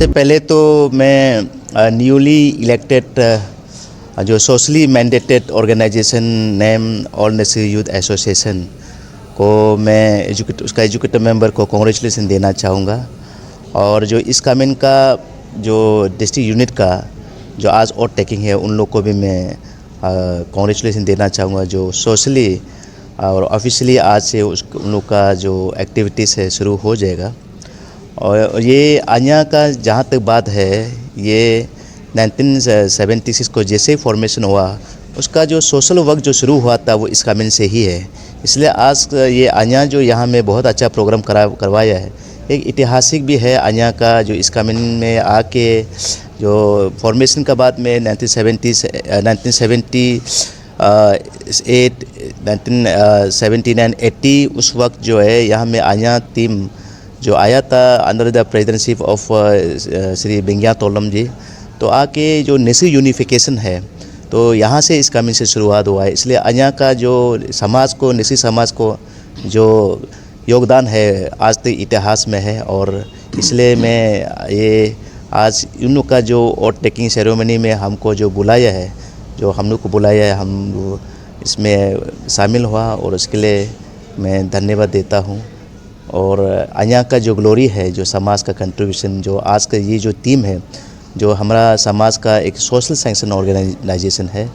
सबसे पहले तो मैं न्यूली इलेक्टेड जो socially mandated organisation name all national youth association को मैं उसका एजुकेटिव मेंबर को कॉन्ग्रेचुलेसन देना चाहूँगा। और जो इस कामिन का जो डिस्ट्रिक्ट यूनिट का जो आज और टेकिंग है उन लोग को भी मैं कॉन्ग्रेचुलेसन देना चाहूँगा, जो सोशली और ऑफिशियली आज से उन लोग का जो एक्टिविटीज़ है शुरू हो जाएगा। और ये आन्या का जहाँ तक बात है, ये 1976 को जैसे ही फॉर्मेशन हुआ उसका जो सोशल वर्क जो शुरू हुआ था वो इस कामिन से ही है। इसलिए आज ये आन्या जो यहाँ में बहुत अच्छा प्रोग्राम करवाया है, एक ऐतिहासिक भी है आन्या का, जो इस कामिन में आके जो फॉर्मेशन का बाद में 1979, 1979, 80 उस वक्त जो है यहाँ में आन्या टीम जो आया था under the presidentship of Shri Bengia Tolum ji, तो आके जो नेशनल यूनिफिकेशन है तो यहाँ से इस कामिन से शुरुआत हुआ है। इसलिए आन्या का जो समाज को, नेशनल समाज को जो योगदान है आज तक इतिहास में है। और इसलिए मैं ये आज इन लोग का जो वोट टेकिंग सेरेमनी में हमको जो बुलाया है, जो हम लोग को बुलाया है, हम इसमें शामिल हुआ और उसके लिए मैं धन्यवाद देता हूँ। और आन्या का जो ग्लोरी है, जो समाज का कंट्रीब्यूशन, जो आज का ये जो टीम है, जो हमारा समाज का एक सोशल सैंक्शन ऑर्गेनाइजेशन है,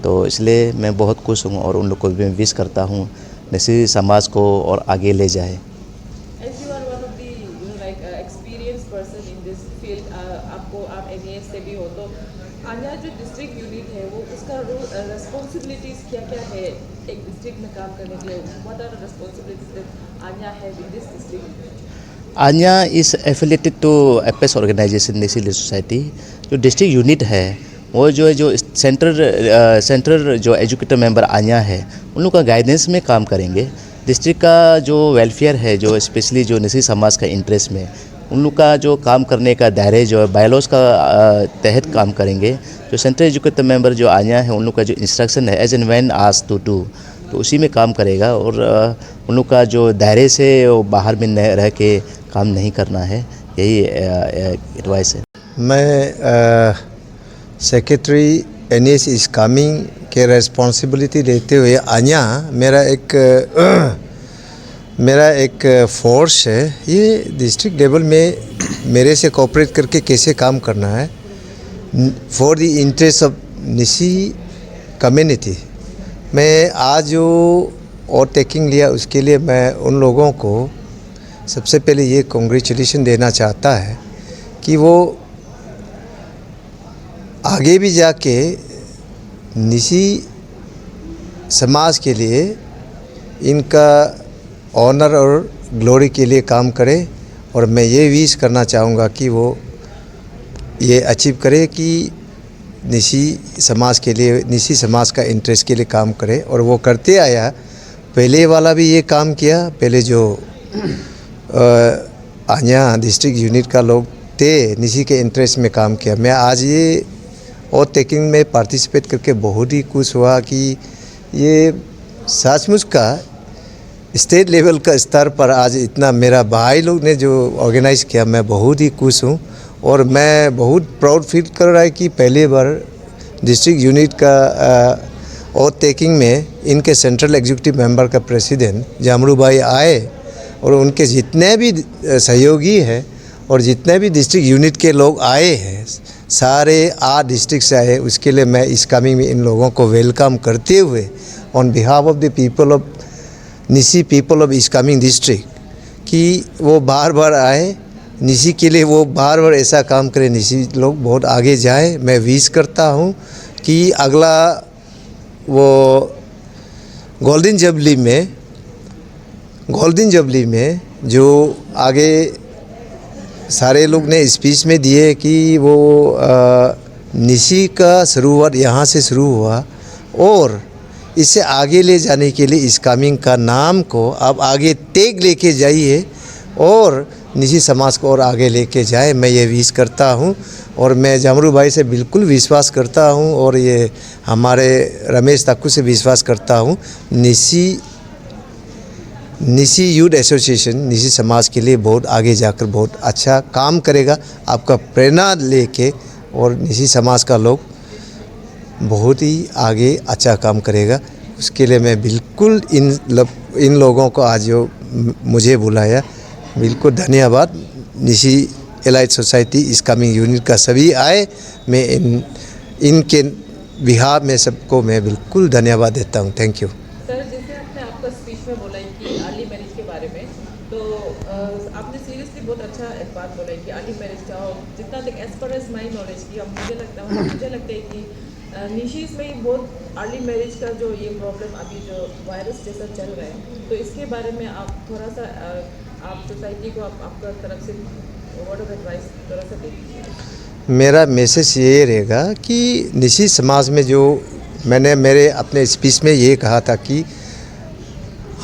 तो इसलिए मैं बहुत खुश हूँ और उन लोग को भी मैं विश करता हूँ नेशनल समाज को और आगे ले जाए। से भी हो तो आन्या जो डिस्ट्रिक्ट यूनिट है वो उसका रेस्पॉन्सिबिलिटीज क्या है एक डिस्ट्रिक्ट में काम करने के लिए? What are the responsibilities that ANYA have in this district? ANYA is affiliated to apex organisation national society. जो डिस्ट्रिक्ट यूनिट है वो जो सेंट्रल जो एजुकेटर मेंबर आन्या है उन लोग का गाइडेंस में काम करेंगे। डिस्ट्रिक्ट का जो वेलफेयर है, जो स्पेशली जो नेशनल समाज का इंटरेस्ट में उन लोग का जो काम करने का दायरे जो है बायलॉज का तहत काम करेंगे। जो सेंट्रल एजुकेटर मेंबर जो आन्या है उन लोग का जो इंस्ट्रक्शन है as and when asked to do, तो उसी में काम करेगा। और उन लोग का जो दायरे से बाहर में रह के काम नहीं करना है, यही एडवाइस है। मैं सेक्रेटरी एनएस इज कमिंग के रेस्पॉन्सिबिलिटी लेते हुए आन्या मेरा एक फोर्स है। ये डिस्ट्रिक्ट लेवल में मेरे से कोऑपरेट करके कैसे काम करना है for the interest of Nyishi community. मैं आज जो और टेकिंग लिया उसके लिए मैं उन लोगों को सबसे पहले ये कॉन्ग्रेचुलेशन देना चाहता है कि वो आगे भी जाके निसी समाज के लिए इनका ऑनर और ग्लोरी के लिए काम करे। और मैं ये विश करना चाहूँगा कि वो ये अचीव करे कि निसी समाज के लिए, निसी समाज का इंटरेस्ट के लिए काम करे। और वो करते आया, पहले वाला भी ये काम किया, पहले जो आन्या डिस्ट्रिक्ट यूनिट का लोग थे निसी के इंटरेस्ट में काम किया। मैं आज ये और टेकिंग में पार्टिसिपेट करके बहुत ही खुश हुआ कि ये सचमुच का स्टेट लेवल का स्तर पर आज इतना मेरा भाई लोग ने जो ऑर्गेनाइज़ किया, मैं बहुत ही खुश हूँ। और मैं बहुत प्राउड फील कर रहा है कि पहली बार डिस्ट्रिक्ट यूनिट का और टेकिंग में इनके सेंट्रल एग्जीक्यूटिव मेंबर का प्रेसिडेंट जामरू भाई आए और उनके जितने भी सहयोगी हैं और जितने भी डिस्ट्रिक्ट यूनिट के लोग आए हैं, सारे 8 डिस्ट्रिक्ट से आए। उसके लिए मैं इस कमिंग में इन लोगों को वेलकम करते हुए on behalf of the people of Nyishi, people of East Kameng district कि वो बार बार आए निसी के लिए, वो बार बार ऐसा काम करे, निसी लोग बहुत आगे जाए। मैं विश करता हूँ कि अगला वो गोल्डन जुबली में जो आगे सारे लोग ने स्पीच में दिए कि वो निसी का शुरुआत यहाँ से शुरू हुआ और इसे आगे ले जाने के लिए इस कामिंग का नाम को आप आगे टेक लेके जाइए और निसी समाज को और आगे लेके जाए। मैं ये विश करता हूँ और मैं जामरू भाई से बिल्कुल विश्वास करता हूँ और ये हमारे रमेश ताकू से विश्वास करता हूँ। निसी निशी यूथ एसोसिएशन निशी समाज के लिए बहुत आगे जाकर बहुत अच्छा काम करेगा, आपका प्रेरणा लेके, और निशी समाज का लोग बहुत ही आगे अच्छा काम करेगा। उसके लिए मैं बिल्कुल इन लोगों को आज जो मुझे बुलाया, बिल्कुल धन्यवाद। निशी एलाइट सोसाइटी इस कमिंग यूनिट का सभी आए, मैं इनके बिहार में सबको मैं बिल्कुल धन्यवाद देता हूँ। Thank you. सर, जैसे आपने आपका स्पीच में बोला है कि अर्ली मैरिज के बारे में, तो आपने सीरियसली बहुत अच्छा एक बात बोला है कि अर्ली मैरिज का, और जितना तक as per as my knowledge की मुझे लगता है कि निशीज में ही बहुत अर्ली मैरिज का जो ये प्रॉब्लम अभी जो वायरस जैसा चल रहा है, तो इसके बारे में आप थोड़ा सा आप सोसाइटी को आपका तरफ से वर्ड ऑफ एडवाइस थोड़ा सा दे दीजिए। मेरा मैसेज ये रहेगा कि निशी समाज में जो मैंने मेरे अपने स्पीच में ये कहा था कि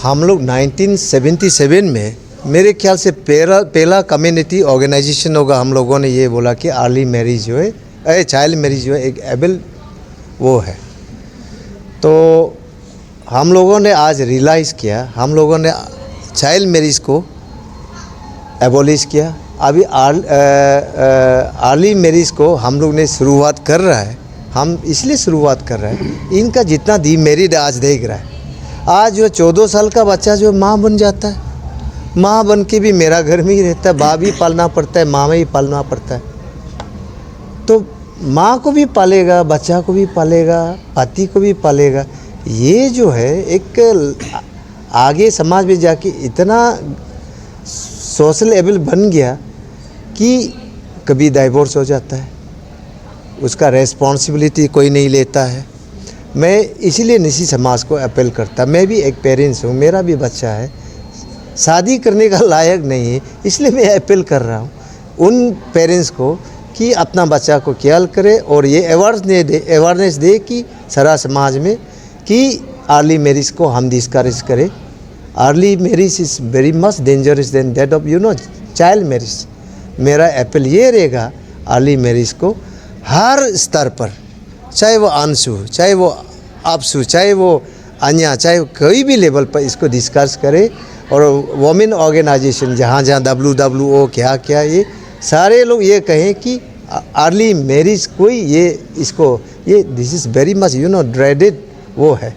हम लोग 1977 में मेरे ख्याल से पहला कम्युनिटी ऑर्गेनाइजेशन होगा, हम लोगों ने ये बोला कि अर्ली मैरिज जो है, चाइल्ड मैरिज जो है एक एबल वो है। तो हम लोगों ने आज रियलाइज़ किया, हम लोगों ने चाइल्ड मैरिज को एबॉलिश किया। अभी अर्ली मैरिज को हम लोग ने शुरुआत कर रहा है, हम इसलिए शुरुआत कर रहे हैं, इनका जितना दी मेरिड आज देख रहा है। आज जो 14 साल का बच्चा जो माँ बन जाता है, माँ बन के भी मेरा घर में ही रहता है, बाप भी पालना पड़ता है, माँ भी पालना पड़ता है। तो माँ को भी पालेगा, बच्चा को भी पालेगा, पति को भी पालेगा। ये जो है एक आगे समाज में जाके इतना सोशल एबल बन गया कि कभी डाइवोर्स हो जाता है, उसका रेस्पॉन्सिबिलिटी कोई नहीं लेता है। मैं इसीलिए निशी समाज को अपील करता, मैं भी एक पेरेंट्स हूँ, मेरा भी बच्चा है, शादी करने का लायक नहीं है, इसलिए मैं अपील कर रहा हूँ उन पेरेंट्स को कि अपना बच्चा को ख्याल करे और ये अवेयरनेस दे कि सारा समाज में कि अर्ली मैरिज को हम डिस्करेज करें। Early marriage is very much dangerous than that of child marriage. मेरा अपील ये रहेगा, अर्ली मैरिज को हर स्तर पर, चाहे वो अंशु, चाहे वो आपसु, चाहे वो अन्या, चाहे कोई भी लेवल पर इसको डिस्कस करे। और वोमेन ऑर्गेनाइजेशन जहाँ WWO क्या ये सारे लोग ये कहें कि अर्ली मैरिज कोई ये this is very much dreaded वो है,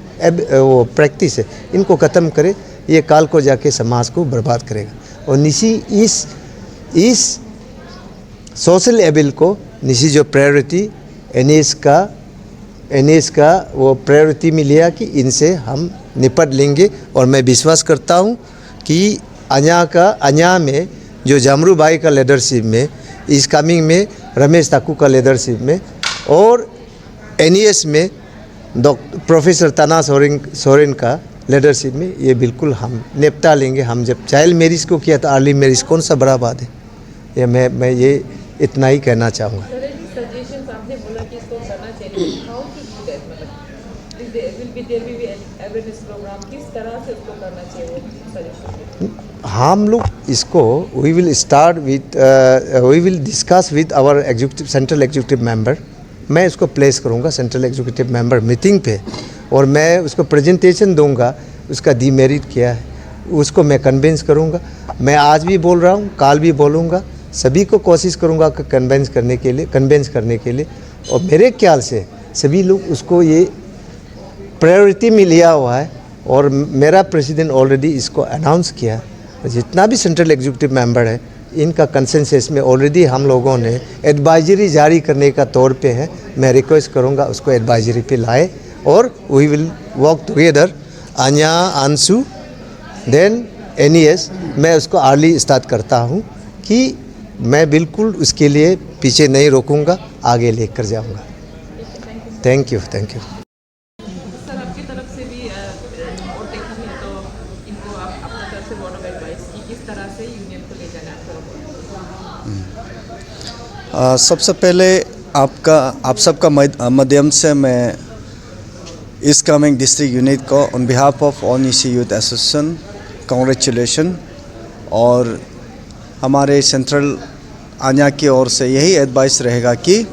वो प्रैक्टिस है, इनको ख़त्म करे। ये काल को जाके समाज को बर्बाद करेगा। और निशी इस सोशल एबल को निशी जो प्रायोरिटी एनएस का वो प्रायोरिटी में लिया कि इनसे हम निपट लेंगे। और मैं विश्वास करता हूँ कि अन्या में जो जामरू भाई का लीडरशिप में, इस कमिंग में रमेश ताकू का लीडरशिप में, और एनएस में प्रोफेसर तना सोरेन का लीडरशिप में, ये बिल्कुल हम निपटा लेंगे। हम जब चाइल्ड मैरिज को किया था, अर्ली मैरिज कौन सा बड़ा बात है? ये मैं ये इतना ही कहना चाहूँगा। सजेशंस आपने बोला कि इसको करना चाहिए, हाउ टू डू दैट, मतलब there will be awareness programme, किस तरह से उसको करना चाहिए, वो सजेशन। हम लोग इसको we will discuss with our central executive member. मैं इसको प्लेस करूँगा सेंट्रल एग्जीक्यूटिव मेंबर मीटिंग पे, और मैं उसको प्रेजेंटेशन दूंगा, उसका डीमेरिट क्या है उसको मैं कन्विंस करूँगा। मैं आज भी बोल रहा हूँ, काल भी बोलूँगा, सभी को कोशिश करूँगा कि कन्विंस करने के लिए। और मेरे ख्याल से सभी लोग उसको ये प्रायोरिटी में लिया हुआ है। और मेरा प्रेसिडेंट ऑलरेडी इसको अनाउंस किया, जितना भी सेंट्रल एग्जीक्यूटिव मेंबर है इनका कंसेंसस में ऑलरेडी हम लोगों ने एडवाइजरी जारी करने का तौर पे है। मैं रिक्वेस्ट करूँगा उसको एडवाइजरी पे लाए, और we will work together, ANYA, Anshu, then NS. मैं उसको अर्ली स्टार्ट करता हूँ कि मैं बिल्कुल उसके लिए पीछे नहीं रोकूँगा, आगे लेकर जाऊँगा। Thank you. सर, आपकी तरफ से भी और देखी है तो इनको आप अपनी तरफ से वर्ड ऑफ एडवाइस की किस तरह से यूनियन को ले जाना है। सबसे पहले आप सबका माध्यम से मैं इस कमिंग डिस्ट्रिक्ट यूनिट को on behalf of all Nishi youth association congratulation. और हमारे सेंट्रल आन्या की ओर से यही एडवाइस रहेगा कि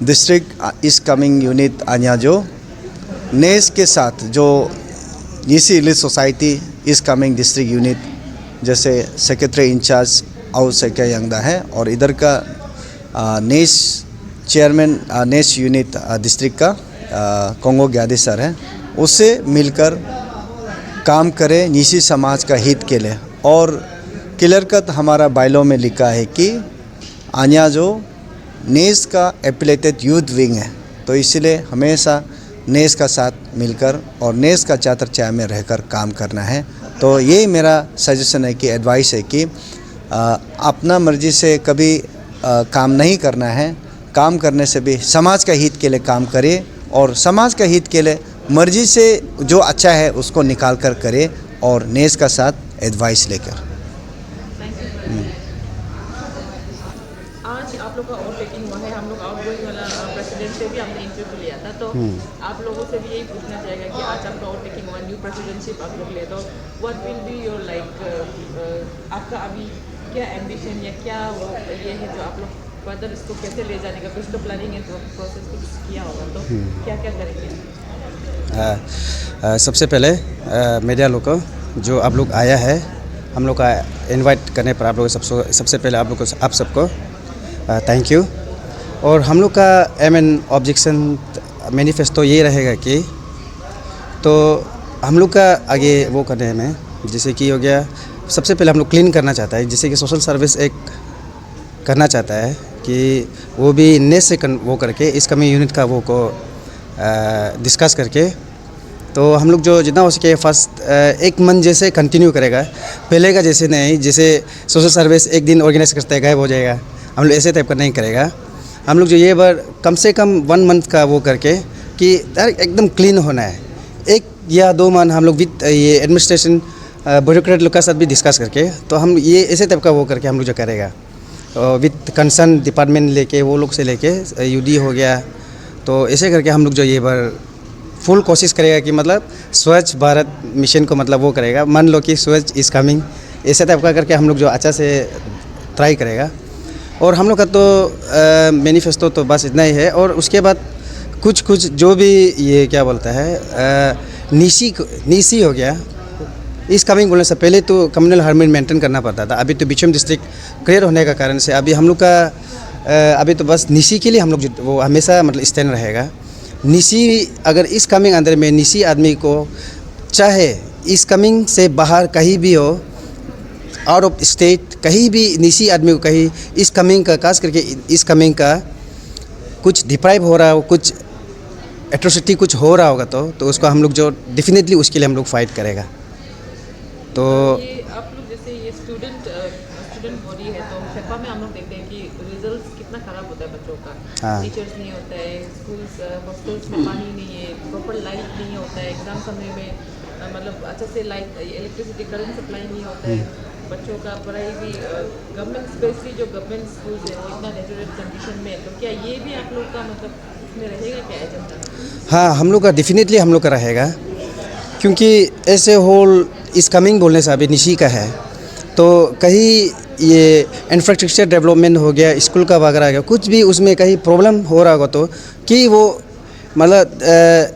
डिस्ट्रिक्ट इस कमिंग यूनिट आन्या जो नेस के साथ जो निशी एलिट सोसाइटी इस कमिंग डिस्ट्रिक्ट यूनिट, जैसे सेक्रेटरी इंचार्ज आउ सेक्या यंगदा है और इधर का नेस चेयरमैन नेस यूनिट डिस्ट्रिक्ट का कोंगो ग्यादी सर है, उससे मिलकर काम करें निशी समाज का हित के लिए। और क्लियर कट हमारा बाइलॉ में लिखा है कि आन्या जो नेस का एफिलेटेड यूथ विंग है, तो इसलिए हमेशा नेस का साथ मिलकर और नेस का चातर चाय में रहकर काम करना है। तो यही मेरा सजेशन है कि एडवाइस है कि अपना मर्जी से कभी काम नहीं करना है, काम करने से भी समाज का हित के लिए काम करें और समाज का हित के लिए मर्जी से जो अच्छा है उसको निकाल कर करे और नेस का साथ एडवाइस लेकर। आज आप लोग का ओवर टेकिंग हुआ है, हम लोग आउट गोइंग वाला प्रेसिडेंट से भी हमने इंटरव्यू लिया था, तो आप लोगों से भी यही पूछना चाहेगा कि आज आपका ओवर टेकिंग हुआ, न्यू प्रेसिडेंटशिप आप लोग ले, तो what will be your like आपका अभी क्या एम्बिशन या क्या वो ये है जो आप लोग फर्दर इसको कैसे ले जाने का कुछ तो प्लानिंग है, तो प्रोसेस कुछ किया होगा, तो क्या क्या करेंगे? सबसे पहले मीडिया लोग को जो आप लोग आया है हम लोग का इनवाइट करने पर आप लोग सबसे पहले आप लोग को आप सबको थैंक यू। और हम लोग का एम एन ऑब्जेक्शन मैनिफेस्टो ये रहेगा कि तो हम लोग का आगे वो करने में जैसे कि हो गया, सबसे पहले हम लोग क्लीन करना चाहता है, जैसे कि सोशल सर्विस एक करना चाहता है कि वो भी नेस से वो करके इस कमिंग यूनिट का वो को डिस्कस करके, तो हम लोग जो जितना हो सके फर्स्ट एक मन जैसे कंटिन्यू करेगा, पहले का जैसे नहीं, जैसे सोशल सर्विस एक दिन ऑर्गेनाइज करते हैं गायब हो जाएगा, हम लोग ऐसे टाइप का नहीं करेगा। हम लोग जो ये बार कम से कम 1 मंथ का वो करके कि एकदम क्लीन होना है, 1 या 2 मंथ हम लोग विद ये एडमिनिस्ट्रेशन ब्यूरोक्रेट लोग का साथ भी डिस्कस करके, तो हम ये ऐसे टाइप का वो करके हम लोग जो करेगा विद कंसर्न डिपार्टमेंट लेके वो लोग से लेके यूडी हो गया, तो ऐसे करके हम लोग जो ये बार फुल कोशिश करेगा कि मतलब स्वच्छ भारत मिशन को मतलब वो करेगा, मान लो कि स्वच्छ इज़ कमिंग, ऐसे टाइप का करके हम लोग जो अच्छा से ट्राई करेगा। और हम लोग का तो मैनिफेस्टो तो बस इतना ही है। और उसके बाद कुछ जो भी ये क्या बोलता है नीसी हो गया, इस कमिंग बोलने से पहले तो कम्युनल हार्मनी मेंटेन करना पड़ता था, अभी तो बिचम डिस्ट्रिक्ट क्लियर होने का कारण से अभी हम लोग का अभी तो बस निसी के लिए हम लोग वो हमेशा मतलब स्टैंड रहेगा। निसी अगर इस कमिंग अंदर में निसी आदमी को चाहे इस कमिंग से बाहर कहीं भी हो, आउट ऑफ स्टेट कहीं भी निसी आदमी को कहीं इस कमिंग का खास करके इस कमिंग का कुछ डिप्राइव हो रहा हो, कुछ एट्रोसिटी कुछ हो रहा होगा तो उसको हम लोग जो डेफिनेटली उसके लिए हम लोग फाइट करेगा। तो ये आप लोग जैसे ये स्टूडेंट बॉडी है, तो सेपा में हम लोग देखते हैं कि रिजल्ट कितना खराब होता है बच्चों का, हाँ। टीचर्स नहीं होता है, स्कूल्स हॉस्टल्स में पानी नहीं है, प्रॉपर लाइट नहीं होता है, एग्जाम समय में मतलब अच्छा से लाइट इलेक्ट्रिसिटी करंट सप्लाई नहीं होता है, बच्चों का पढ़ाई भी गवर्नमेंट स्पेशली जो गवर्नमेंट स्कूल्स है वो इतना नेचुरल कंडीशन में है, तो क्या ये भी आप लोग का मतलब इसमें रहेगा क्या एजेंडा? हाँ, हम लोग का डेफिनेटली हम लोग का रहेगा, क्योंकि ऐसे होल इस कमिंग बोलने से अभी निशी का है, तो कहीं ये इंफ्रास्ट्रक्चर डेवलपमेंट हो गया, स्कूल का वगैरह गया, कुछ भी उसमें कहीं प्रॉब्लम हो रहा होगा तो कि वो मतलब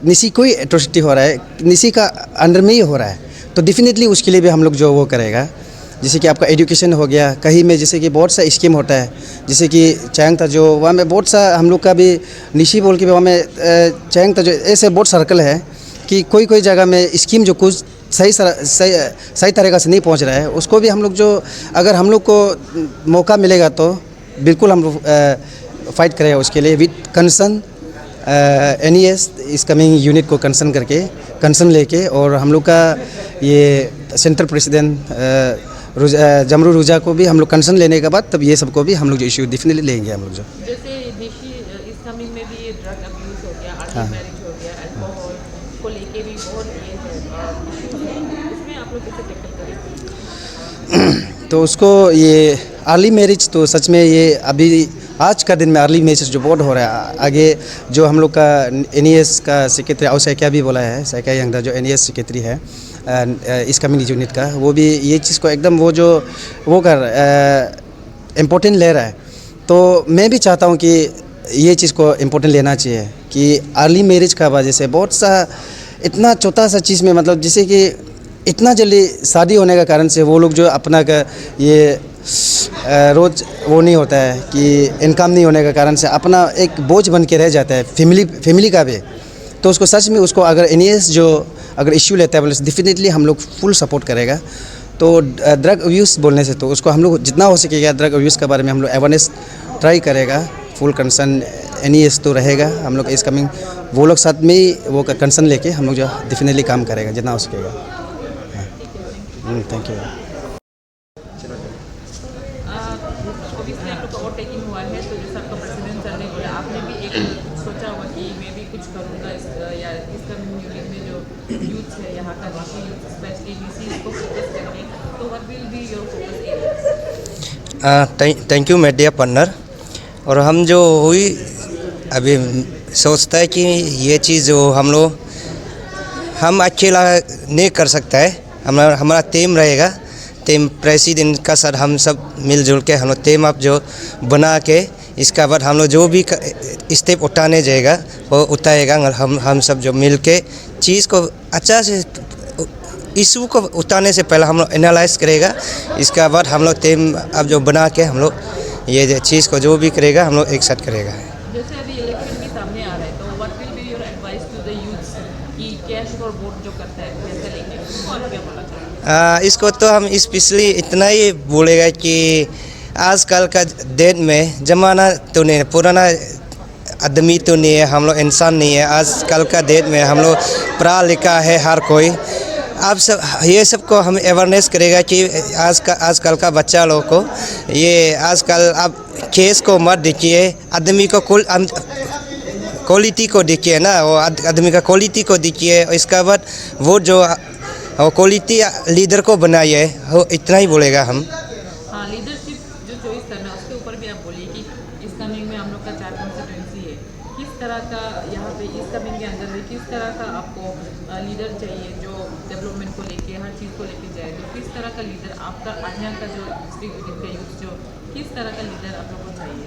निसी कोई एट्रोसिटी हो रहा है, निसी का अंडर में ही हो रहा है, तो डेफिनेटली उसके लिए भी हम लोग जो वो करेगा। जैसे कि आपका एजुकेशन हो गया, कहीं में जैसे कि बहुत सा स्कीम होता है, जैसे कि चैंग था जो वहाँ में बहुत सा हम लोग का भी निशी बोल के वहाँ में चैंग था जो ऐसे बहुत सर्कल है कि कोई जगह में स्कीम जो कुछ सही तरीक़ा से नहीं पहुंच रहा है, उसको भी हम लोग जो अगर हम लोग को मौका मिलेगा तो बिल्कुल हम लोग फाइट करेगा उसके लिए विद कंसर्न NES इस कमिंग यूनिट को कंसर्न लेके, और हम लोग का ये सेंट्रल प्रेसिडेंट जमरू रुजा को भी हम लोग कंसर्न लेने के बाद तब ये सबको भी हम लोग जो इशू डेफिनेटली लेंगे हम लोग जो। जैसे निशी इस कमिंग में भी ड्रग अब्यूज़ हो गया, अर्ली मैरिज हो गया, अल्कोहल को लेके भी बहुत ये है इश्यूज है, उसमें आप लोग कैसे टैकल करेंगे? तो उसको ये अर्ली मैरिज तो सच में ये अभी आज का दिन में अर्ली मैरिज जो बहुत हो रहा है, आगे जो हम लोग का NES का सेक्रेटरी और सैक्या भी बोला है, सैक्या यंगदा जो NES सेक्रेटरी है इस कम्युनिटी यूनिट का, वो भी ये चीज़ को एकदम वो जो वो कर इम्पोर्टेंट ले रहा है। तो मैं भी चाहता हूँ कि ये चीज़ को इम्पोर्टेंट लेना चाहिए कि अर्ली मैरिज का वजह से बहुत सा इतना छोटा सा चीज़ में मतलब जैसे कि इतना जल्दी शादी होने का कारण से वो लोग जो अपना का ये रोज़ वो नहीं होता है कि इनकम नहीं होने के कारण से अपना एक बोझ बन के रह जाता है फैमिली का भी। तो उसको सच में उसको अगर एनईएस जो अगर इश्यू लेता है बोले डेफिनेटली हम लोग फुल सपोर्ट करेगा। तो ड्रग अब्यूज़ बोलने से तो उसको हम लोग जितना हो सकेगा ड्रग अब्यूज़ के बारे में हम लोग अवेयरनेस ट्राई करेगा। फुल कंसर्न एनईएस तो रहेगा हम लोग इस कमिंग वो लोग साथ में ही वो कंसर्न लेके हम लोग जो डेफिनेटली काम करेगा जितना हो सकेगा। Thank you. ऑब्वियसली आप लोग का ओवरटेकिंग हुआ है, तो जैसे आपका प्रेसिडेंट सर ने बोला, आपने भी एक सोचा होगा कि मैं भी कुछ करूँगा इस या इस कम्युनिटी में जो यूथ है यहाँ का ऋषि यूथ स्पेशली ऋषि इसको फोकस करके, तो what will be your focus area? Thank you media partner. और हम जो हुई अभी सोचता है कि ये चीज़ जो हम अकेला नहीं कर सकता है, हमारा टीम रहेगा। टीम प्रेसिडेंट का साथ हम सब मिलजुल के हम लोग टीम अप जो बना के इसका बाद हम लोग जो भी स्टेप उठाने जाएगा वो उठाएगा। हम सब जो मिल के चीज़ को अच्छा से इशू को उठाने से पहले हम लोग एनालाइज करेगा। इसका बाद हम लोग टीम अब जो बना के हम लोग ये चीज़ को जो भी करेगा हम लोग एक साथ करेगा। जैसे अभी इलेक्शन भी सामने आ रहा है, तो what will be your advice to the youths कि कैश फॉर वोट जो करता है कैसे लेंगे, उसको आप क्या बोलना चाहेंगे? इसको तो हम स्पेशली इतना ही बोलेगा कि आजकल का डेट में ज़माना तो नहीं, पुराना आदमी तो नहीं है, हम लोग इंसान नहीं है। आजकल का डेट में हम लोग पढ़ा लिखा है हर कोई। आप सब ये सब को हम अवेयरनेस करेगा कि आजकल का बच्चा लोग को ये आजकल आप केस को मत देखिए, आदमी को क्वालिटी को देखिए ना, वो आदमी का क्वालिटी को देखिए। इसका बाद वो जो क्वालिटी लीडर को बनाइए, वो इतना ही बोलेगा हम। हाँ, लीडरशिप जो चॉइस करना उसके ऊपर भी आप बोलिए कि इस कमिंग में हम लोग का 4 कॉन्स्टिट्यूंसी है, किस तरह का यहाँ पे इस कमिंग के अंदर भी किस तरह का आपको लीडर चाहिए जो डेवलपमेंट को लेके हर चीज़ को लेके जाए। तो किस तरह का लीडर आपका यहाँ का जो डिस्ट्रिक्ट यूनिट का यूथ जो किस तरह का लीडर आप लोग को चाहिए,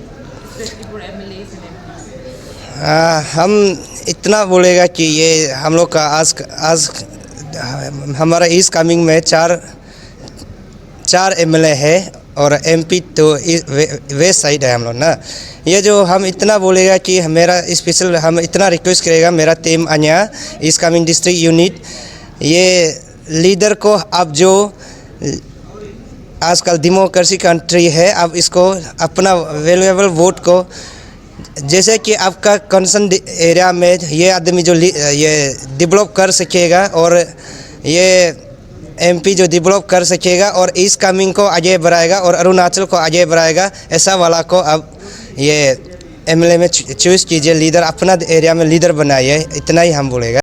specially for MLAs and MPs? हम इतना बोलेगा कि ये हम लोग का आज हमारा इस कमिंग में चार MLA है और MP तो वेस्ट साइड है हम लोग ना। ये जो हम इतना बोलेगा कि मेरा स्पेशल हम इतना रिक्वेस्ट करेगा मेरा टीम अन्या इस कमिंग डिस्ट्रिक्ट यूनिट, ये लीडर को अब जो आजकल डेमोक्रेसी कंट्री है, अब इसको अपना वैल्यूएबल वोट को जैसे कि आपका कंसर्न एरिया में ये आदमी जो ये डेवलप कर सकेगा और ये MP जो डेवलप कर सकेगा और इस कमिंग को आगे बढ़ाएगा और अरुणाचल को आगे बढ़ाएगा, ऐसा वाला को अब ये MLA में चूज़ कीजिए, लीडर अपना एरिया में लीडर बनाइए, इतना ही हम बोलेगा।